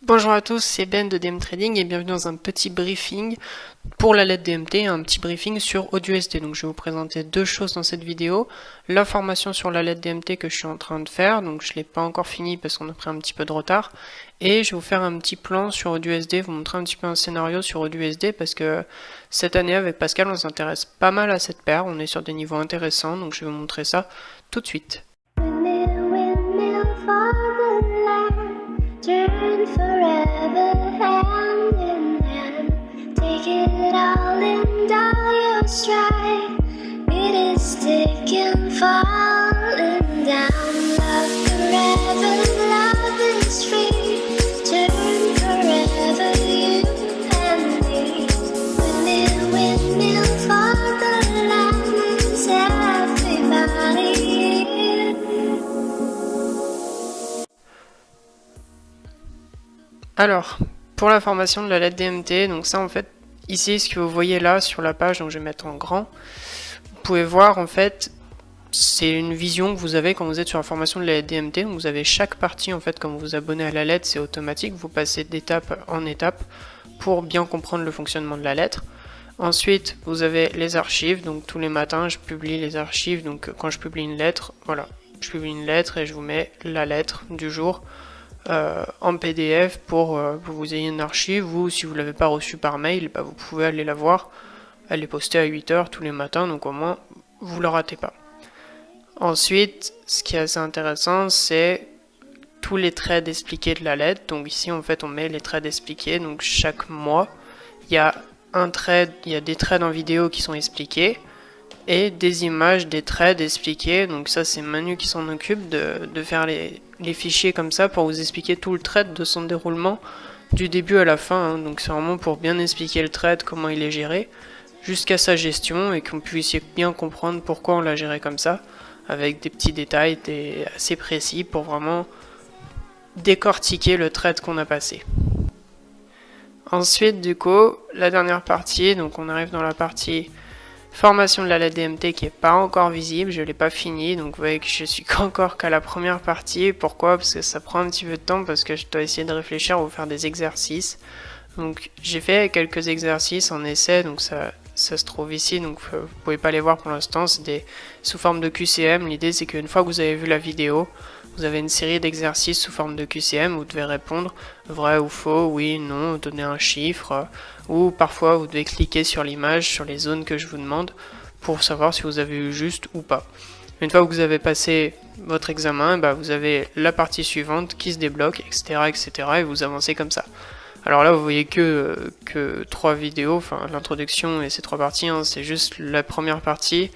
Bonjour à tous, c'est Ben de DM Trading et bienvenue dans un petit briefing pour la lettre DMT, un petit briefing sur AudioSD. Donc je vais vous présenter deux choses dans cette vidéo. La formation sur la lettre DMT que je suis en train de faire, donc je ne l'ai pas encore fini parce qu'on a pris un petit peu de retard. Et je vais vous faire un petit plan sur AudioSD, vous montrer un petit peu un scénario sur AudioSD parce que cette année avec Pascal on s'intéresse pas mal à cette paire, on est sur des niveaux intéressants, donc je vais vous montrer ça tout de suite. Turn forever hand in hand. Take it all and all your stride. It is sticking, falling down. Love forever, love is free. Turn forever, you and me. Windmill, windmill for the land. Is everybody here? Alors, pour la formation de la lettre DMT, donc ça en fait, ici ce que vous voyez là sur la page, donc je vais mettre en grand, vous pouvez voir en fait, c'est une vision que vous avez quand vous êtes sur la formation de la lettre DMT, donc vous avez chaque partie en fait, quand vous vous abonnez à la lettre, c'est automatique, vous passez d'étape en étape pour bien comprendre le fonctionnement de la lettre. Ensuite, vous avez les archives, donc tous les matins je publie les archives, donc quand je publie une lettre, voilà, je publie une lettre et je vous mets la lettre du jour. En PDF pour que vous ayez une archive ou si vous ne l'avez pas reçue par mail, bah, vous pouvez aller la voir. Elle est postée à 8h tous les matins, donc au moins vous ne la ratez pas. Ensuite, ce qui est assez intéressant, c'est tous les trades expliqués de la lettre. Donc ici, en fait, on met les trades expliqués. Donc chaque mois, il y a des trades en vidéo qui sont expliqués et des images des trades expliqués. Donc ça, c'est Manu qui s'en occupe de faire les fichiers comme ça pour vous expliquer tout le trade de son déroulement du début à la fin. Hein. Donc c'est vraiment pour bien expliquer le trade, comment il est géré, jusqu'à sa gestion et qu'on puisse bien comprendre pourquoi on l'a géré comme ça, avec des petits détails assez précis pour vraiment décortiquer le trade qu'on a passé. Ensuite, du coup, la dernière partie, donc on arrive dans la partie formation de la lettre DMT qui n'est pas encore visible, je ne l'ai pas fini, donc vous voyez que je suis encore qu'à la première partie. Pourquoi? Parce que ça prend un petit peu de temps, parce que je dois essayer de réfléchir ou faire des exercices. Donc j'ai fait quelques exercices en essai, donc ça se trouve ici, donc vous pouvez pas les voir pour l'instant, c'est sous forme de QCM. L'idée c'est qu'une fois que vous avez vu la vidéo, vous avez une série d'exercices sous forme de QCM, vous devez répondre vrai ou faux, oui, non, donner un chiffre, ou parfois vous devez cliquer sur l'image, sur les zones que je vous demande, pour savoir si vous avez eu juste ou pas. Une fois que vous avez passé votre examen, bah, vous avez la partie suivante qui se débloque, etc., etc., et vous avancez comme ça. Alors là, vous voyez que 3 vidéos, enfin l'introduction et ces 3 parties, hein, c'est juste la première partie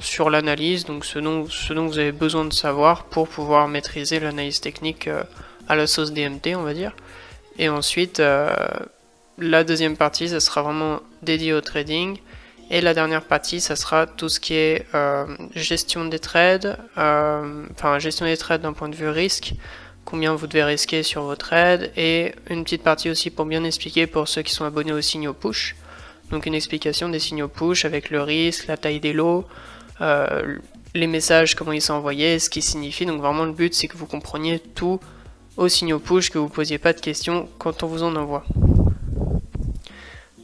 sur l'analyse, donc ce dont vous avez besoin de savoir pour pouvoir maîtriser l'analyse technique à la sauce DMT, on va dire. Et ensuite, la deuxième partie, ça sera vraiment dédié au trading. Et la dernière partie, ça sera tout ce qui est gestion des trades, gestion des trades d'un point de vue risque, combien vous devez risquer sur vos trades, et une petite partie aussi pour bien expliquer pour ceux qui sont abonnés aux signaux push. Donc une explication des signaux push avec le risque, la taille des lots, les messages, comment ils sont envoyés, ce qu'ils signifient. Donc vraiment le but c'est que vous compreniez tout aux signaux push, que vous ne posiez pas de questions quand on vous en envoie.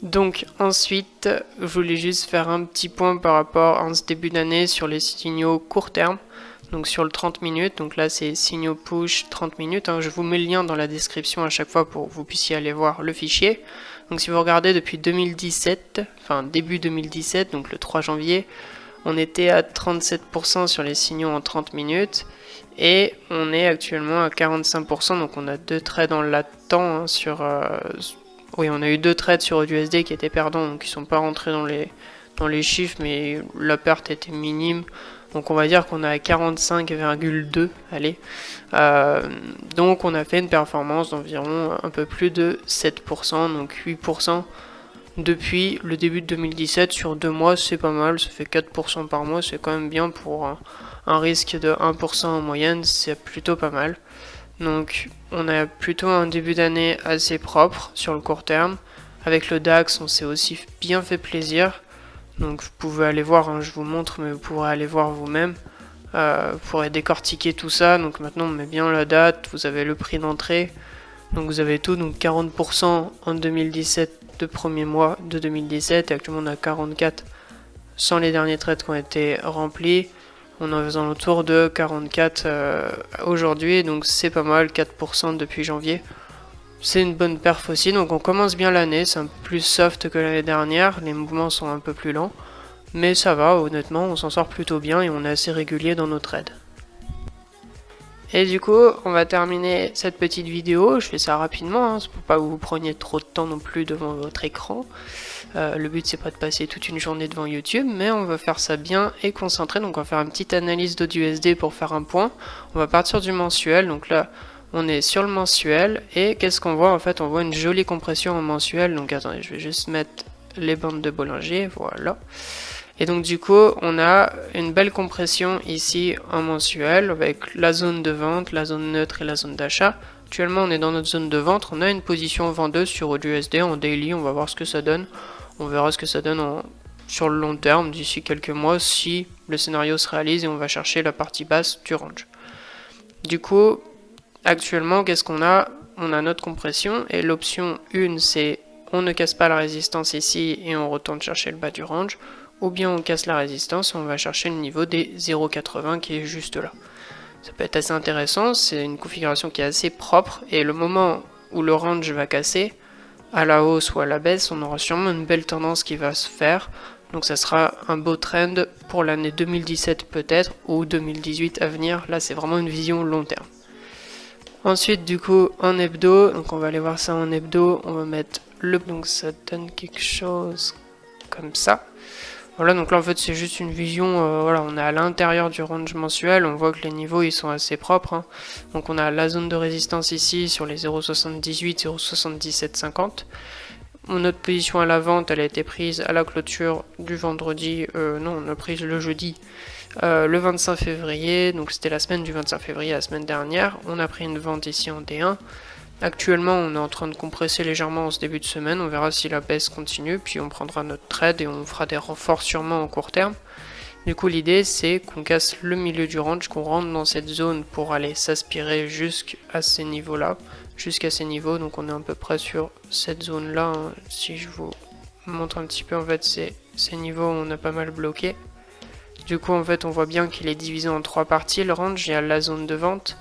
Donc ensuite, je voulais juste faire un petit point par rapport à ce début d'année sur les signaux court terme. Donc sur le 30 minutes, donc là c'est signaux push 30 minutes, hein. Je vous mets le lien dans la description à chaque fois pour que vous puissiez aller voir le fichier. Donc si vous regardez depuis 2017, enfin début 2017, donc le 3 janvier, on était à 37% sur les signaux en 30 minutes et on est actuellement à 45%, donc on a 2 trades en latent hein, oui, on a eu 2 trades sur USD qui étaient perdants, donc ils sont pas rentrés dans les chiffres, mais la perte était minime. Donc on va dire qu'on est à 45,2, allez. Donc on a fait une performance d'environ un peu plus de 7%, donc 8% depuis le début de 2017. Sur 2 mois, c'est pas mal, ça fait 4% par mois, c'est quand même bien pour un risque de 1% en moyenne, c'est plutôt pas mal. Donc on a plutôt un début d'année assez propre sur le court terme. Avec le DAX, on s'est aussi bien fait plaisir. Donc vous pouvez aller voir, hein, je vous montre, mais vous pourrez aller voir vous-même. Vous pourrez décortiquer tout ça. Donc maintenant on met bien la date, vous avez le prix d'entrée, Donc vous avez tout, donc 40% en 2017, de premier mois de 2017, et actuellement on a 44 sans les derniers trades qui ont été remplis. On est aux alentours de 44 aujourd'hui, donc c'est pas mal, 4% depuis janvier. C'est une bonne perf aussi, donc on commence bien l'année, c'est un peu plus soft que l'année dernière, les mouvements sont un peu plus lents, mais ça va, honnêtement, on s'en sort plutôt bien et on est assez régulier dans nos trades. Et du coup, on va terminer cette petite vidéo, je fais ça rapidement, hein, c'est pour pas que vous preniez trop de temps non plus devant votre écran. Le but c'est pas de passer toute une journée devant YouTube, mais on va faire ça bien et concentré, donc on va faire une petite analyse d'AUDUSD pour faire un point. On va partir du mensuel, donc là on est sur le mensuel, et qu'est-ce qu'on voit? En fait on voit une jolie compression en mensuel, donc attendez, je vais juste mettre les bandes de Bollinger, voilà. Et donc du coup on a une belle compression ici en mensuel, avec la zone de vente, la zone neutre et la zone d'achat. Actuellement on est dans notre zone de vente, on a une position vendeuse sur AUDUSD en daily, on va voir ce que ça donne. On verra ce que ça donne sur le long terme, d'ici quelques mois, si le scénario se réalise, et on va chercher la partie basse du range. Du coup, actuellement, qu'est-ce qu'on a? On a notre compression, et l'option 1, c'est on ne casse pas la résistance ici, et on retourne chercher le bas du range, ou bien on casse la résistance, et on va chercher le niveau des 0,80 qui est juste là. Ça peut être assez intéressant, c'est une configuration qui est assez propre, et le moment où le range va casser, à la hausse ou à la baisse, on aura sûrement une belle tendance qui va se faire. Donc ça sera un beau trend pour l'année 2017 peut-être, ou 2018 à venir. Là c'est vraiment une vision long terme. Ensuite du coup en hebdo, donc on va aller voir ça en hebdo, on va mettre le... Donc ça donne quelque chose comme ça. Voilà, donc là en fait c'est juste une vision, voilà, on est à l'intérieur du range mensuel, on voit que les niveaux ils sont assez propres, hein. Donc on a la zone de résistance ici sur les 0,78, 0,7750. Notre position à la vente, elle a été prise à la clôture du vendredi, non, on a prise le jeudi, le 25 février, donc c'était la semaine du 25 février, la semaine dernière. On a pris une vente ici en D1. Actuellement, on est en train de compresser légèrement en ce début de semaine, on verra si la baisse continue, puis on prendra notre trade et on fera des renforts sûrement en court terme. Du coup, l'idée c'est qu'on casse le milieu du range, qu'on rentre dans cette zone pour aller s'aspirer jusqu'à ces niveaux-là, donc on est à peu près sur cette zone-là, hein. Si je vous montre un petit peu, en fait, ces niveaux, on a pas mal bloqué. Du coup, en fait, on voit bien qu'il est divisé en trois parties, le range. Il y a la zone de vente,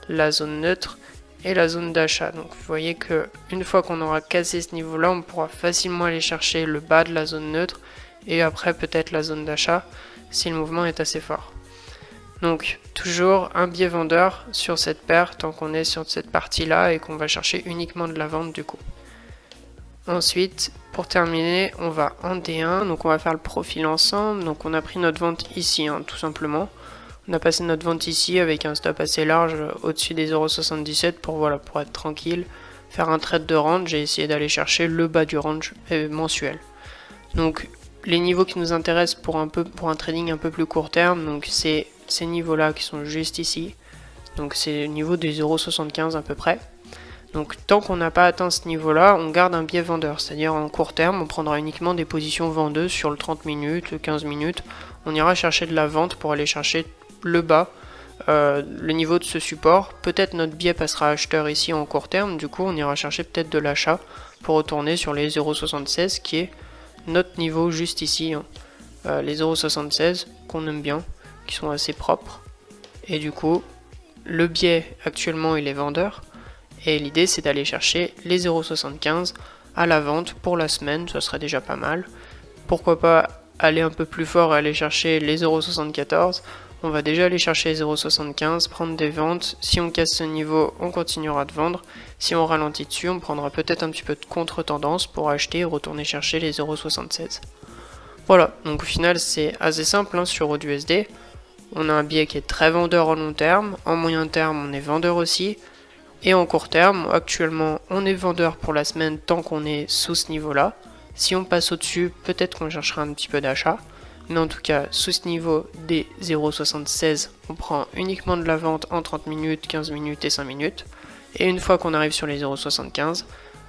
la zone neutre et la zone d'achat. Donc vous voyez que une fois qu'on aura cassé ce niveau là, on pourra facilement aller chercher le bas de la zone neutre et après peut-être la zone d'achat si le mouvement est assez fort. Donc toujours un biais vendeur sur cette paire tant qu'on est sur cette partie là et qu'on va chercher uniquement de la vente du coup. Ensuite, pour terminer, on va en D1, donc on va faire le profil ensemble. Donc on a pris notre vente ici, hein, tout simplement. On a passé notre vente ici avec un stop assez large au-dessus des 0,77 pour être tranquille, faire un trade de range et essayer d'aller chercher le bas du range mensuel. Donc les niveaux qui nous intéressent pour un trading un peu plus court terme, donc c'est ces niveaux-là qui sont juste ici. Donc c'est le niveau des 0,75 à peu près. Donc tant qu'on n'a pas atteint ce niveau-là, on garde un biais vendeur, c'est-à-dire en court terme, on prendra uniquement des positions vendeuses sur le 30 minutes, le 15 minutes. On ira chercher de la vente pour aller chercher le bas, le niveau de ce support. Peut-être notre biais passera acheteur ici en court terme, du coup on ira chercher peut-être de l'achat pour retourner sur les 0,76 qui est notre niveau juste ici, hein. Les 0,76 qu'on aime bien, qui sont assez propres. Et du coup, le biais actuellement il est vendeur. Et l'idée c'est d'aller chercher les 0,75 à la vente pour la semaine, ça serait déjà pas mal. Pourquoi pas aller un peu plus fort et aller chercher les 0,74. On va déjà aller chercher les 0,75, prendre des ventes. Si on casse ce niveau, on continuera de vendre. Si on ralentit dessus, on prendra peut-être un petit peu de contre-tendance pour acheter et retourner chercher les 0,76. Voilà, donc au final c'est assez simple, hein, sur AUDUSD. On a un biais qui est très vendeur en long terme, en moyen terme on est vendeur aussi. Et en court terme, actuellement, on est vendeur pour la semaine tant qu'on est sous ce niveau-là. Si on passe au-dessus, peut-être qu'on cherchera un petit peu d'achat. Mais en tout cas, sous ce niveau des 0,76, on prend uniquement de la vente en 30 minutes, 15 minutes et 5 minutes. Et une fois qu'on arrive sur les 0,75,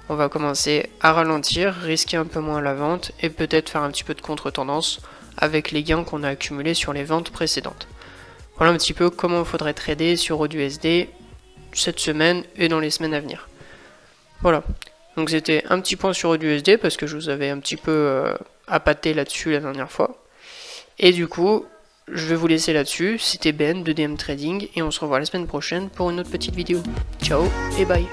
on va commencer à ralentir, risquer un peu moins la vente et peut-être faire un petit peu de contre-tendance avec les gains qu'on a accumulés sur les ventes précédentes. Voilà un petit peu comment il faudrait trader sur AUDUSD cette semaine et dans les semaines à venir. Voilà. Donc c'était un petit point sur USD parce que je vous avais un petit peu appâté là-dessus la dernière fois. Et du coup, je vais vous laisser là-dessus. C'était Ben de DM Trading et on se revoit la semaine prochaine pour une autre petite vidéo. Ciao et bye.